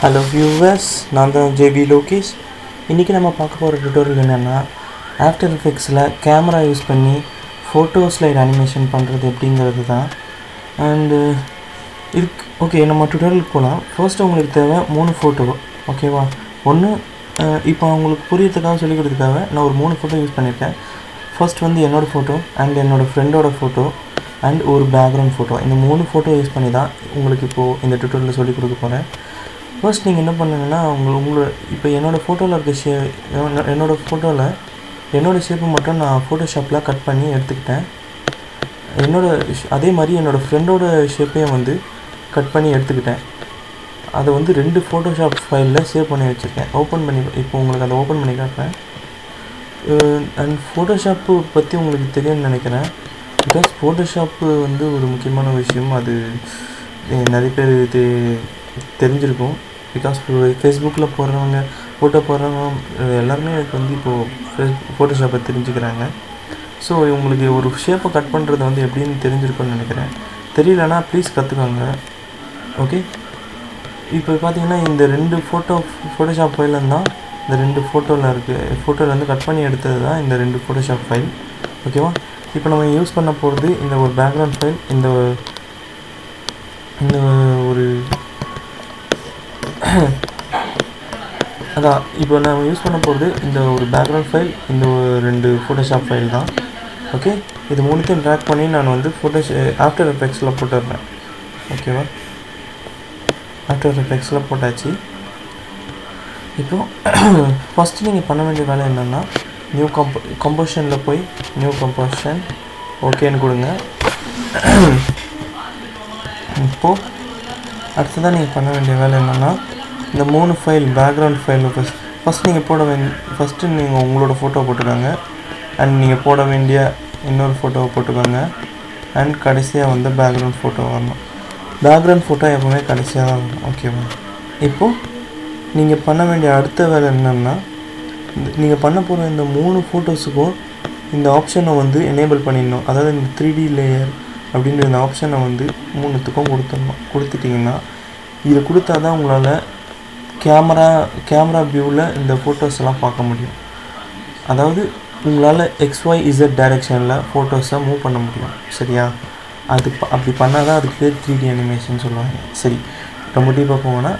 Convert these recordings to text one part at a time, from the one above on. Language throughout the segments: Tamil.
ஹலோ வியூவர்ஸ், நான் தான் ஜேபி லோகேஷ். இன்றைக்கி நம்ம பார்க்க போகிற டுட்டோரியல் என்னென்னா, ஆஃப்டர் எஃபெக்ட்ஸில் கேமரா யூஸ் பண்ணி ஃபோட்டோ ஸ்லைட் அனிமேஷன் பண்ணுறது எப்படிங்கிறது தான். அண்டு இதுக்கு ஓகே, நம்ம டுட்டோரியலுக்கு போகலாம். ஃபர்ஸ்ட்டு உங்களுக்கு தேவை 3 ஃபோட்டோ, ஓகேவா? ஒன்று இப்போ உங்களுக்கு புரியறதுக்காக சொல்லிக் கொடுத்ததுக்காக நான் ஒரு 3 ஃபோட்டோ யூஸ் பண்ணியிருக்கேன். ஃபர்ஸ்ட் வந்து என்னோடய ஃபோட்டோ அண்ட் என்னோடய ஃப்ரெண்டோட ஃபோட்டோ அண்ட் ஒரு பேக்ரவுண்ட் ஃபோட்டோ. இந்த 3 ஃபோட்டோ யூஸ் பண்ணி தான் உங்களுக்கு இப்போது இந்த டுட்டோரியலில் சொல்லிக் கொடுக்க போகிறேன். ஃபர்ஸ்ட் நீங்கள் என்ன பண்ணுங்கன்னா, உங்களோட இப்போ என்னோடய ஃபோட்டோவில் இருக்க என்னோடய ஃபோட்டோவில் என்னோடய ஷேப்பை மட்டும் நான் ஃபோட்டோஷாப்பில் கட் பண்ணி எடுத்துக்கிட்டேன். அதே மாதிரி என்னோடய ஃப்ரெண்டோட ஷேப்பையும் வந்து கட் பண்ணி எடுத்துக்கிட்டேன். அதை வந்து 2 ஃபோட்டோஷாப் ஃபைலில் சேவ் பண்ணி வச்சுருக்கேன். ஓப்பன் பண்ணி இப்போ உங்களுக்கு அதை ஓப்பன் பண்ணி காட்டுறேன். அண்ட் ஃபோட்டோஷாப்பு பற்றி உங்களுக்கு தெரியும்னு நினைக்கிறேன். பிகாஸ் ஃபோட்டோஷாப்பு வந்து ஒரு முக்கியமான விஷயம். அது நிறைய பேர் தெரிஞ்சிருக்கும். பிகாஸ் ஃபேஸ்புக்கில் போடுறவங்க, ஃபோட்டோ போடுறவங்க எல்லாருமே எனக்கு வந்து இப்போது ஃபோட்டோஷாப்பை தெரிஞ்சுக்கிறாங்க. ஸோ உங்களுக்கு ஒரு ஷேப்பை கட் பண்ணுறது வந்து எப்படின்னு தெரிஞ்சிருக்கும்னு நினைக்கிறேன். தெரியலனா ப்ளீஸ் கற்றுக்கோங்க, ஓகே? இப்போ பார்த்தீங்கன்னா இந்த 2 ஃபோட்டோஷாப் ஃபைலில் தான் இந்த 2 ஃபோட்டோலேருந்து கட் பண்ணி எடுத்தது தான் இந்த 2 ஃபோட்டோஷாப் ஃபைல், ஓகேவா? இப்போ நம்ம யூஸ் பண்ண போகிறது இந்த ஒரு பேக்ரவுண்ட் ஃபைல், இந்த ஒரு அதான் இப்போ நம்ம யூஸ் பண்ண போகிறது இந்த ஒரு பேக்ரவுண்ட் ஃபைல், இந்த 2 ஃபோட்டோஷாப் ஃபைல் தான், ஓகே? இது 3த்தையும் ட்ராக் பண்ணி நான் வந்து ஆஃப்டர் எஃபெக்ட்ஸில் போட்டுடுறேன், ஓகேவா? ஆஃப்டர் எஃபெக்ட்ஸில் போட்டாச்சு. இப்போது ஃபஸ்ட்டு நீங்கள் பண்ண வேண்டிய வேலை என்னென்னா, நியூ கம்போசிஷனில் போய் நியூ கம்போசிஷன் ஓகேன்னு கொடுங்க. இப்போது அடுத்ததான் நீங்கள் பண்ண வேண்டிய வேலை என்னென்னா, இந்த 3 ஃபைல் பேக்ரவுண்ட் ஃபைல் ஃபஸ்ட் நீங்கள் ஃபஸ்ட்டு நீங்கள் உங்களோட ஃபோட்டோ போட்டுக்கோங்க. அண்ட் நீங்கள் போட வேண்டிய இன்னொரு ஃபோட்டோவை போட்டுக்கோங்க. அண்ட் கடைசியாக வந்து பேக்ரவுண்ட் ஃபோட்டோ வரணும். பேக்ரவுண்ட் ஃபோட்டோ எப்போவுமே கடைசியாக தான் வரணும், ஓகேவா? இப்போது நீங்கள் பண்ண வேண்டிய அடுத்த வேலை என்னென்னா, நீங்கள் பண்ண போகிற இந்த 3 ஃபோட்டோஸுக்கும் இந்த ஆப்ஷனை வந்து எனேபிள் பண்ணிடணும். அதாவது இந்த 3D லேயர் அப்படின்ற இந்த ஆப்ஷனை வந்து 3த்துக்கும் கொடுத்துட்டிங்கன்னா, இதை கொடுத்தா தான் உங்களால் கேமரா வியூவில் இந்த ஃபோட்டோஸ் எல்லாம் பார்க்க முடியும். அதாவது உங்களால் XYZ டைரெக்ஷனில் ஃபோட்டோஸை மூவ் பண்ண முடியும், சரியா? அப்படி பண்ணால் தான் அதுக்கு பேர் 3D அனிமேஷன் சொல்லுவாங்க. சரி, ரொம்ப டீப்பாக போவோன்னா,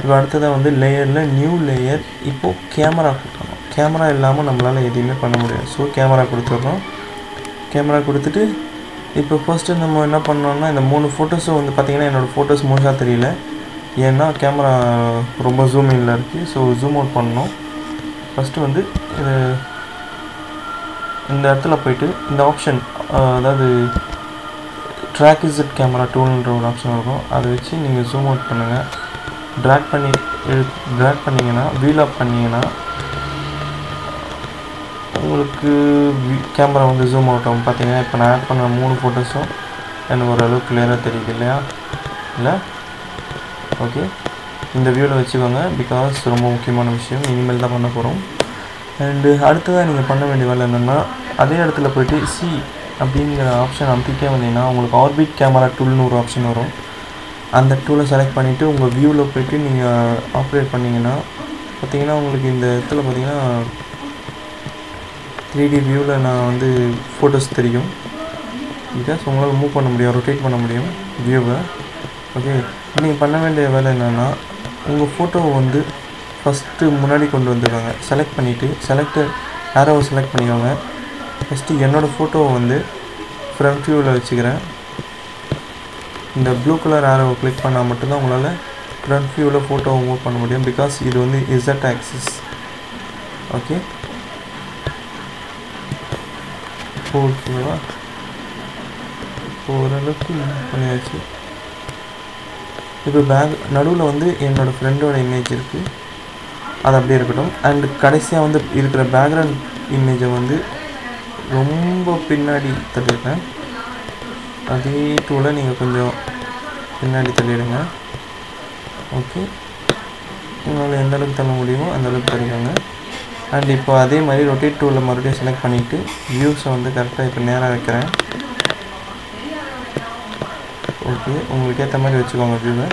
இப்போ அடுத்ததாக வந்து லேயரில் நியூ லேயர். இப்போது கேமரா கொடுக்கணும். கேமரா இல்லாமல் நம்மளால் எதையுமே பண்ண முடியாது. ஸோ கேமரா கொடுத்துட்றோம். கேமரா கொடுத்துட்டு இப்போ ஃபர்ஸ்ட்டு நம்ம என்ன பண்ணோம்னா, இந்த 3 ஃபோட்டோஸும் வந்து பார்த்திங்கன்னா என்னோடய ஃபோட்டோஸ் முழுசாக தெரியல, ஏன்னா கேமரா ரொம்ப ஜூம் இன்ல இருக்குது. ஸோ ஜூம் அவுட் பண்ணணும். ஃபஸ்ட்டு வந்து இந்த இடத்துல போய்ட்டு இந்த ஆப்ஷன், அதாவது ட்ராக் இசட் கேமரா டூல்ன்ற ஒரு ஆப்ஷன் இருக்கும். அதை வச்சு நீங்கள் ஜூம் அவுட் பண்ணுங்கள். ட்ராக் பண்ணிங்கன்னா, வீல் அப் பண்ணிங்கன்னா உங்களுக்கு கேமரா வந்து ஜூம் அவுட் ஆகும். பார்த்தீங்கன்னா இப்போ நான் ஆட் பண்ண 3 ஃபோட்டோஸும் எனக்கு ஓரளவுக்கு கிளியராக தெரியுது இல்லையா? இல்லை, ஓகே. இந்த வியூவில் வச்சுக்கோங்க. பிகாஸ் ரொம்ப முக்கியமான விஷயம், இனிமேல் தான் பண்ண போகிறோம். அண்டு அடுத்ததாக நீங்கள் பண்ண வேண்டிய வேலை என்னென்னா, அதே இடத்துல போய்ட்டு சி அப்படிங்கிற ஆப்ஷன் அமுத்திட்டே வந்தீங்கன்னா உங்களுக்கு ஆர்பிட் கேமரா டூல்னு ஒரு ஆப்ஷன் வரும். அந்த டூலை செலக்ட் பண்ணிவிட்டு உங்கள் வியூவில் போய்ட்டு நீங்கள் ஆப்ரேட் பண்ணிங்கன்னா பார்த்தீங்கன்னா உங்களுக்கு இந்த இடத்துல பார்த்தீங்கன்னா 3D வியூவில் நான் வந்து ஃபோட்டோஸ் தெரியும். பிகாஸ் உங்களால் மூவ் பண்ண முடியும், ரொட்டேட் பண்ண முடியும் வியூவை, ஓகே. நீங்கள் பண்ண வேண்டிய வேலை என்னென்னா, உங்கள் ஃபோட்டோவை வந்து ஃபஸ்ட்டு முன்னாடி கொண்டு வந்துடுவாங்க. செலக்ட் பண்ணிவிட்டு ஆரோவை செலக்ட் பண்ணிக்கோங்க. ஃபஸ்ட்டு என்னோடய ஃபோட்டோவை வந்து ஃப்ரண்ட் வியூவில் வச்சுக்கிறேன். இந்த ப்ளூ கலர் ஆரோவை கிளிக் பண்ணால் மட்டும்தான் உங்களால் ஃப்ரண்ட் வியூவில் ஃபோட்டோவை மூவ் பண்ண முடியும். பிகாஸ் இது வந்து Z ஆக்சிஸ், ஓகே. ஓகேவா? ஓரளவுக்கு பண்ணியாச்சு. இப்போ நடுவில் வந்து என்னோடய ஃப்ரெண்டோட இமேஜ் இருக்குது, அது அப்படியே இருக்கட்டும். அண்டு கடைசியாக வந்து இருக்கிற பேக்ரவுண்ட் இமேஜை வந்து ரொம்ப பின்னாடி தள்ளிடுறேன். அதே டூலை நீங்கள் கொஞ்சம் பின்னாடி தள்ளிடுங்க, ஓகே. உங்களால் எந்த அளவுக்கு தள்ள முடியுமோ அந்தளவுக்கு தள்ளிக்கோங்க. அண்ட் இப்போ அதே மாதிரி ரொட்டேட் டூலில் மறுபடியும் செலக்ட் பண்ணிவிட்டு வியூஸை வந்து கரெக்டாக இப்போ நேராக வைக்கிறேன், ஓகே. உங்களுக்கு ஏற்ற மாதிரி வச்சுக்கோங்க வியூவை.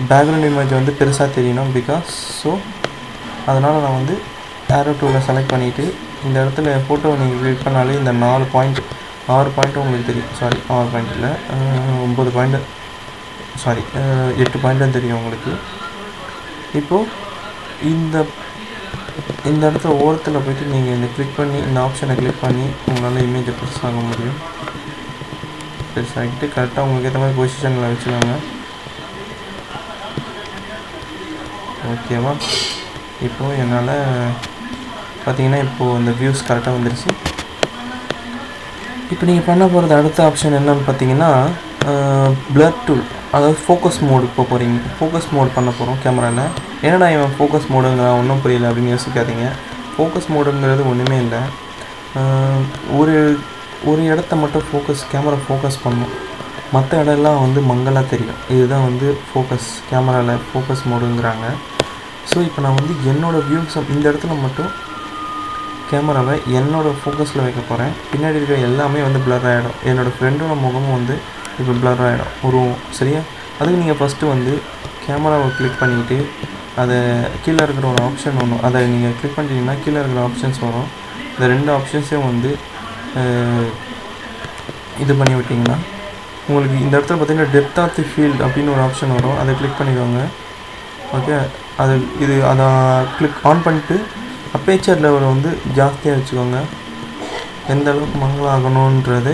பேக்ரவுண்ட் இமேஜ் வந்து பெருசாக தெரியணும் பிகாஸ் ஸோ அதனால் நான் வந்து ஏரோ டூவில் செலக்ட் பண்ணிவிட்டு இந்த இடத்துல ஃபோட்டோவை நீங்கள் கிளிக் பண்ணாலே இந்த 6 பாயிண்ட்டும் உங்களுக்கு தெரியும். சாரி 6 பாயிண்ட் இல்லை, 9 பாயிண்ட், சாரி 8 பாயிண்ட்டும் தெரியும் உங்களுக்கு. இப்போது இந்த இடத்துல ஓரத்தில் போய்ட்டு நீங்கள் இந்த கிளிக் பண்ணி இந்த ஆப்ஷனை கிளிக் பண்ணி உங்களால் இமேஜை பெருசாக முடியும். பெருசாகிட்டு கரெக்டாக உங்களுக்கு ஏற்ற மாதிரி பொசிஷனில் வச்சுக்கோங்க. ஓகேவா? இப்போது என்னால் பார்த்தீங்கன்னா இப்போது இந்த வியூஸ் கரெக்டாக வந்துடுச்சு. இப்போ நீங்கள் பண்ண போகிறது அடுத்த ஆப்ஷன் என்னன்னு பார்த்தீங்கன்னா பிளர் டூல், அதாவது ஃபோக்கஸ் மோடு இப்போ போகிறீங்க. ஃபோக்கஸ் மோட் பண்ண போகிறோம் கேமராவில். என்னடா இவன் ஃபோக்கஸ் மோடுங்கிற ஒன்றும் புரியல அப்படின்னு யோசிக்காதீங்க. ஃபோக்கஸ் மோடுங்கிறது ஒன்றுமே இல்லை, ஒரு இடத்த மட்டும் கேமரா ஃபோக்கஸ் பண்ணும், மற்ற இடம்லாம் வந்து மங்கலாக தெரியும். இதுதான் வந்து கேமராவில் ஃபோக்கஸ் மோடுங்கிறாங்க. ஸோ இப்போ நான் வந்து என்னோடய வியூஸை இந்த இடத்துல மட்டும் கேமராவை என்னோடய ஃபோக்கஸில் வைக்க போகிறேன். பின்னாடி இருக்கிற எல்லாமே வந்து பிளர் ஆகிடும். என்னோடய ஃப்ரெண்டோட முகமும் வந்து இப்போ பிளர் ஆகிடும் உருவம். சரியா? அதுக்கு நீங்கள் ஃபஸ்ட்டு வந்து கேமராவை கிளிக் பண்ணிவிட்டு அதை கீழே இருக்கிற ஒரு ஆப்ஷன் ஒன்று, அதை நீங்கள் கிளிக் பண்ணிட்டீங்கன்னா கீழே இருக்கிற ஆப்ஷன்ஸ் வரும். இந்த 2 ஆப்ஷன்ஸையும் வந்து இது பண்ணி விட்டிங்கன்னா உங்களுக்கு இந்த இடத்துல பார்த்திங்கன்னா டெப்த் ஆஃப் தி ஃபீல்ட் அப்படின்னு ஒரு ஆப்ஷன் வரும். அதை கிளிக் பண்ணிக்கோங்க. ஓகே, அதை கிளிக் ஆன் பண்ணிட்டு அப்பேச்சர் லெவலை வந்து ஜாஸ்தியாக வச்சுக்கோங்க. எந்த அளவுக்கு மங்களாகணுன்றது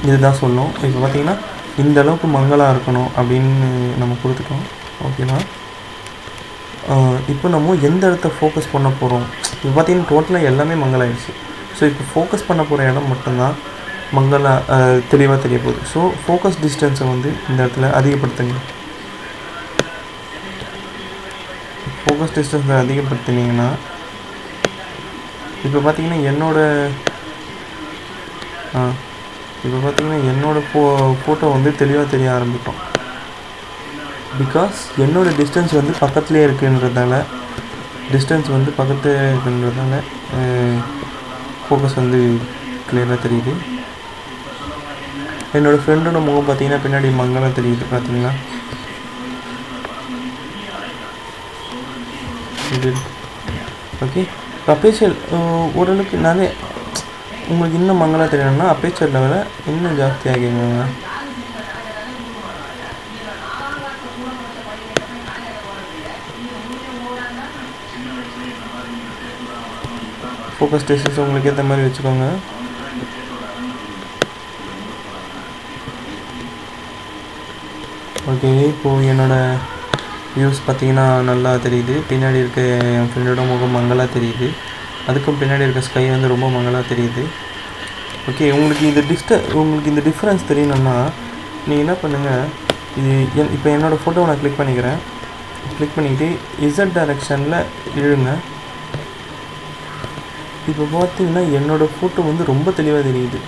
இதுதான் சொல்லும். இப்போ பார்த்திங்கன்னா இந்த அளவுக்கு மங்களாக இருக்கணும் அப்படின்னு நம்ம கொடுத்துட்டோம். ஓகேவா? இப்போ நம்ம எந்த இடத்த ஃபோக்கஸ் பண்ண போகிறோம், இப்போ பார்த்திங்கன்னா டோட்டலாக எல்லாமே மங்களாகிடுச்சு. ஸோ இப்போ ஃபோக்கஸ் பண்ண போகிற இடம் மட்டும்தான் மங்களாக தெளிவாக தெரிய போகுது. ஸோ ஃபோக்கஸ் டிஸ்டன்ஸை வந்து இந்த இடத்துல அதிகப்படுத்துங்க. ஃபோக்கஸ் டிஸ்டன்ஸை அதிகப்படுத்தினீங்கன்னா இப்போ பார்த்திங்கன்னா என்னோடய ஃபோட்டோ வந்து தெளிவாக தெரிய ஆரம்பிக்கும். பிகாஸ் என்னோடய டிஸ்டன்ஸ் வந்து பக்கத்துலேயே இருக்குன்றதால ஃபோக்கஸ் வந்து கிளியராக தெரியுது. என்னோடய ஃப்ரெண்டோட முகம் பார்த்திங்கன்னா பின்னாடி மங்கலாக தெரியுது. பார்த்திங்களா? இது ஓகே. இப்போ அப்பேச்சர் ஓரளவுக்கு நிறைய உங்களுக்கு இன்னும் மங்கலாக தெரியணும்னா அப்பேச்சர் லெவலை இன்னும் ஜாஸ்தியாகிங்க. ஃபோக்கஸ் டிஸ்டன்ஸ் உங்களுக்கு ஏற்ற மாதிரி வச்சுக்கோங்க. ஓகே, இப்போது என்னோடய வியூஸ் பார்த்திங்கன்னா நல்லா தெரியுது. பின்னாடி இருக்க என் ஃப்ரெண்டோட முகம் மங்கலாக தெரியுது. அதுக்கும் பின்னாடி இருக்க ஸ்கை வந்து ரொம்ப மங்கலாக தெரியுது. ஓகே, உங்களுக்கு இந்த டிஃப்ரென்ஸ் தெரியணும்னா நீங்கள் என்ன பண்ணுங்கள், இப்போ என்னோடய ஃபோட்டோவை நான் கிளிக் பண்ணிக்கிறேன். கிளிக் பண்ணிக்கிட்டு இசட் டைரெக்ஷனில் இழுங்க. இப்போ பார்த்தீங்கன்னா என்னோடய ஃபோட்டோ வந்து ரொம்ப தெளிவாக தெரியுது.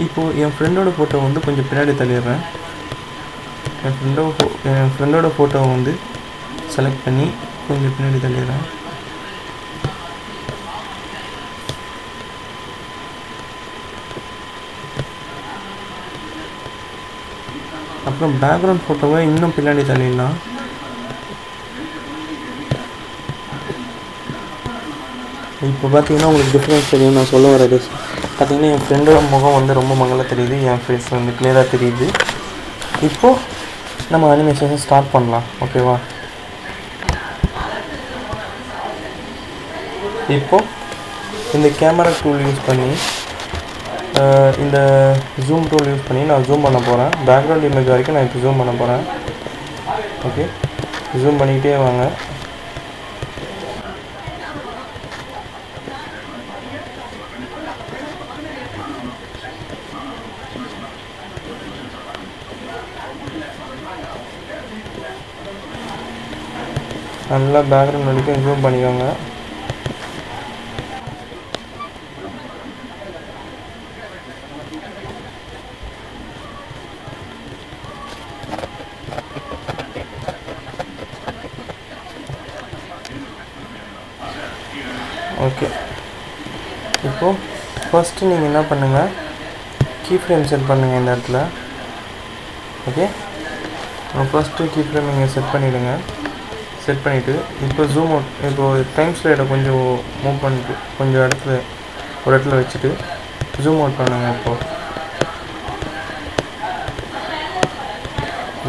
இப்போது என் ஃப்ரெண்டோட ஃபோட்டோ வந்து கொஞ்சம் பின்னாடி தள்ளிடுறேன். என் ஃப்ரெண்டோட ஃபோட்டோவை வந்து செலக்ட் பண்ணி கொஞ்சம் பின்னாடி தள்ளிடுறேன். அப்புறம் பேக்ரவுண்ட் ஃபோட்டோவை இன்னும் பின்னாடி தள்ளிடலாம். இப்போ பார்த்தீங்கன்னா உங்களுக்கு டிஃப்ரென்ஸ் தெரியும். நான் சொல்ல வரது பார்த்தீங்கன்னா என் ஃப்ரெண்டோட முகம் வந்து ரொம்ப மங்கலாக தெரியுது, என் ஃபேஸ் வந்து கிளியராக தெரியுது. இப்போது நம்ம அனிமேஷனை ஸ்டார்ட் பண்ணலாம். ஓகேவா? இப்போது இந்த கேமரா டூல் யூஸ் பண்ணி இந்த ஜூம் டூல் யூஸ் பண்ணி நான் ஜூம் பண்ண போகிறேன். பேக்ரவுண்ட் இமேஜ் வரைக்கும் நான் இப்போ ஜூம் பண்ண போகிறேன். ஓகே, ஜூம் பண்ணிக்கிட்டே வாங்க. நல்லா பேக்ரவுண்ட் வரைக்கும் ஜூம் பண்ணிக்கோங்க. ஓகே, இப்போது ஃபஸ்ட்டு நீங்கள் என்ன பண்ணுங்கள், கீ ஃப்ரேம் செட் பண்ணுங்கள் இந்த இடத்துல. ஓகே, ஃபஸ்ட்டு கீ ஃப்ரேம் நீங்கள் செட் பண்ணிவிடுங்க. செட் பண்ணிவிட்டு இப்போ ஜூம் அவுட், இப்போது டைம் ஸ்லைடை கொஞ்சம் மூவ் பண்ணிட்டு கொஞ்சம் ஒரு இடத்துல வச்சுட்டு ஜூம் அவுட் பண்ணுங்க. இப்போது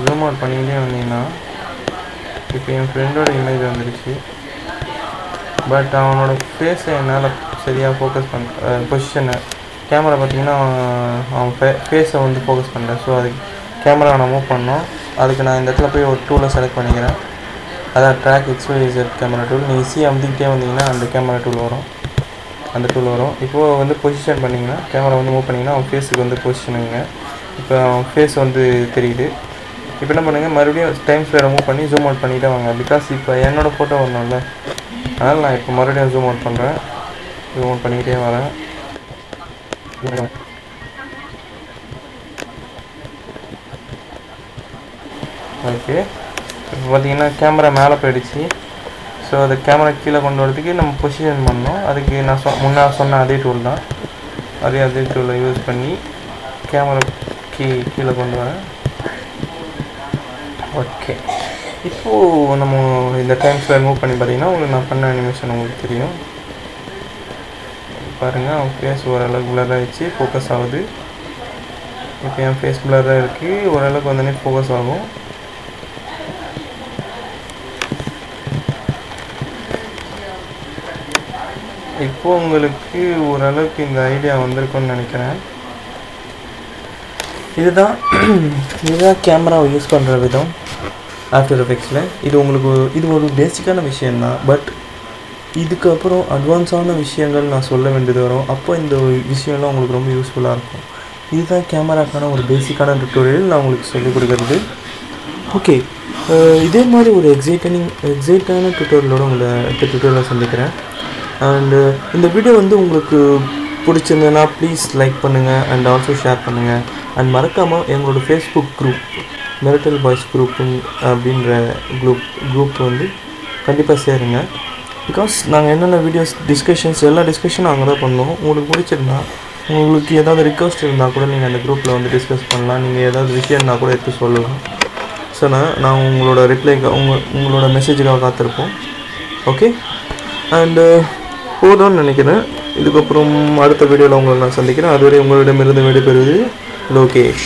ஜூம் அவுட் பண்ணிக்கிட்டே வந்தீங்கன்னா இப்போ என் ஃப்ரெண்டோட இமேஜ் வந்துடுச்சு. பட் அவனோட ஃபேஸை என்னால் சரியாக ஃபோக்கஸ் பொசிஷனை கேமரா பார்த்திங்கன்னா அவன் ஃபேஸை வந்து ஃபோக்கஸ் பண்ணுறேன். ஸோ அதுக்கு கேமரா நான் மூவ் பண்ணோம். அதுக்கு நான் இந்த இடத்துல போய் ஒரு டூலை செலக்ட் பண்ணிக்கிறேன். அதான் ட்ராக் XYZ கேமரா டூல். நீங்கள் ஈஸியாக அமுத்திக்கிட்டே வந்தீங்கன்னா அந்த கேமரா டூல் வரும். இப்போது வந்து பொசிஷன் பண்ணிங்கன்னா கேமரா வந்து மூவ் பண்ணிங்கன்னா அவன் ஃபேஸுக்கு வந்து பொசிஷனுங்க. இப்போ அவன் ஃபேஸ் வந்து தெரியுது. இப்போ என்ன பண்ணுங்கள், மறுபடியும் டைம் ஸ்லைடை மூவ் பண்ணி ஜூம் அவுட் பண்ணிகிட்டே வாங்க. பிகாஸ் இப்போ என்னோடய ஃபோட்டோ வரணும்ல, அதனால் நான் இப்போ மறுபடியும் ஜூம் அவுட் பண்ணுறேன். ஜூம் அவுட் பண்ணிக்கிட்டே வரேன். ஓகே, இப்போ பார்த்தீங்கன்னா கேமரா மேலே போயிடுச்சு. ஸோ அது கேமரா கீழே கொண்டு வரதுக்கு நம்ம பொசிஷன் பண்ணோம். அதுக்கு நான் முன்னாடி சொன்ன அதே டூல் தான். அதே டூலை யூஸ் பண்ணி கேமரா கீழே கொண்டு வரேன். ஓகே, இப்போது நம்ம இந்த டைம் ஸ்லைட் மூவ் பண்ணி பார்த்தீங்கன்னா உங்களுக்கு நான் பண்ண அனிமேஷன் உங்களுக்கு தெரியும். பாருங்கள், அவன் ஃபேஸ் ஓரளவுக்கு பிளர் ஆகிடுச்சு, ஃபோக்கஸ் ஆகுது. இப்போ என் ஃபேஸ் பிளராக இருக்குது, ஓரளவுக்கு வந்தோடனே ஃபோக்கஸ் ஆகும். இப்போது உங்களுக்கு ஓரளவுக்கு இந்த ஐடியா வந்திருக்குன்னு நினைக்கிறேன். இதுதான் கேமராவை யூஸ் பண்ணுற விதம் ஆஃப்டர் எஃபெக்ட்ஸில். இது ஒரு பேசிக்கான விஷயந்தான். பட் இதுக்கப்புறம் அட்வான்ஸான விஷயங்கள் நான் சொல்ல வேண்டியது வரும். அப்போ இந்த விஷயம்லாம் உங்களுக்கு ரொம்ப யூஸ்ஃபுல்லாக இருக்கும். இதுதான் கேமராக்கான ஒரு பேசிக்கான டுட்டோரியல் நான் உங்களுக்கு சொல்லிக் கொடுக்குறது. ஓகே, இதே மாதிரி ஒரு எக்ஸைட்டான டுட்டோரியலோடு உங்களை அடுத்த டுட்டோரியலில் சந்திக்கிறேன். அண்டு இந்த வீடியோ வந்து உங்களுக்கு பிடிச்சிருந்ததுன்னா ப்ளீஸ் லைக் பண்ணுங்கள் அண்ட் ஆல்சோ ஷேர் பண்ணுங்கள். அண்ட் மறக்காமல் எங்களோட ஃபேஸ்புக் குரூப் மெரிட்டல் பாய்ஸ் அப்படின்ற குரூப் வந்து கண்டிப்பாக சேருங்க. பிகாஸ் நாங்கள் என்னென்ன வீடியோஸ் எல்லா டிஸ்கஷனும் அங்கே தான் பண்ணோம். உங்களுக்கு பிடிச்சிருந்தா, உங்களுக்கு ஏதாவது ரிக்வஸ்ட் இருந்தால் கூட நீங்கள் அந்த குரூப்பில் வந்து டிஸ்கஸ் பண்ணலாம். நீங்கள் ஏதாவது விஷயம்னா கூட எடுத்து சொல்லலாம். ஸோ நான் உங்களோட உங்களோட மெசேஜுக்காக காத்திருப்போம். ஓகே, அண்டு போதும்னு நினைக்கிறேன். இதுக்கப்புறம் அடுத்த வீடியோவில் உங்களை நான் சந்திக்கிறேன். அதுவரை உங்களிடமிருந்து விடைபெறுவது லோகேஷ்.